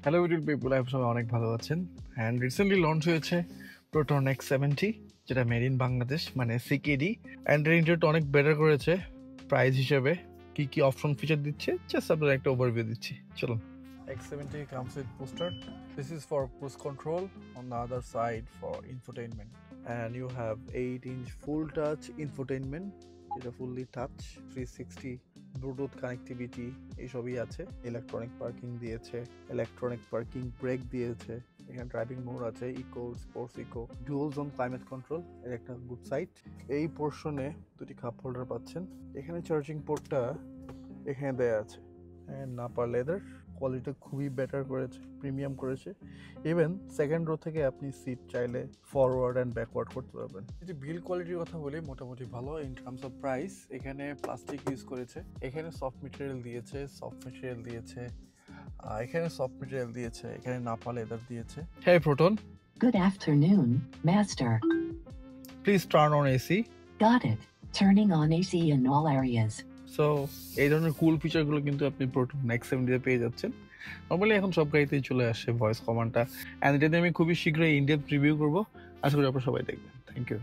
Hello YouTube people, সবাই অনেক ভালো আছেন। অ্যান্ড রিসেন্টলি লঞ্চ হয়েছে প্রোটন X70, যেটা মেড ইন বাংলাদেশ, মানে সিকেডি। অ্যান্ড এর ইন্টারটা অনেক বেটার করেছে প্রাইস হিসেবে। কি কি অপশন ফিচার দিচ্ছে জাস্ট আপনাদের একটা ওভারভিউ দিচ্ছি, চলুন। X70 comes with booster. This is for cruise control. On the other side for infotainment, and you have 8-inch full touch infotainment, যেটা ফুললি টাচ, 360 ব্লুটুথ কানেক্টিভিটি এইসবই আছে। ইলেকট্রনিক পার্কিং দিয়েছে, electronic parking brake দিয়েছে। এখানে driving mode আছে, eco, sports eco, dual zone climate control, এর একটা good site. এই পোর্শনে দুটি কাপ হোল্ডার পাচ্ছেন। এখানে চার্জিং পোর্টটা এখানে দেয়া আছে। নাপা লেদার কোয়ালিটি খুবই বেটার করেছে, প্রিমিয়াম করেছে। ইভেন সেকেন্ড রো থেকে আপনি সিট চাইলে ফরওয়ার্ড অ্যান্ড ব্যাকওয়ার্ড করতে পারবেন। যদি বিল্ড কোয়ালিটির কথা বলি, মোটামুটি ভালো ইন টার্মস অফ প্রাইস। এখানে প্লাস্টিক ইউজ করেছে, এখানে সফট মেটেরিয়াল দিয়েছে, এখানে সফট মেটেরিয়াল দিয়েছে, এখানে নাপা লেদার দিয়েছে। Hey Proton. Good afternoon, Master. Please turn on AC. Got it. Turning on AC in all areas. So এই ধরনের কুল ফিচারগুলো কিন্তু আপনি প্রোটন X70 তে পেয়ে যাচ্ছেন। নর্মালি এখন সব গাড়িতেই চলে আসে ভয়েস কমান্ডটা, অ্যান্ড এটা নিয়ে আমি খুবই শীঘ্রই ইন ডেপথ রিভিউ করবো। আশা করি আপনারা সবাই দেখবেন। Thank you.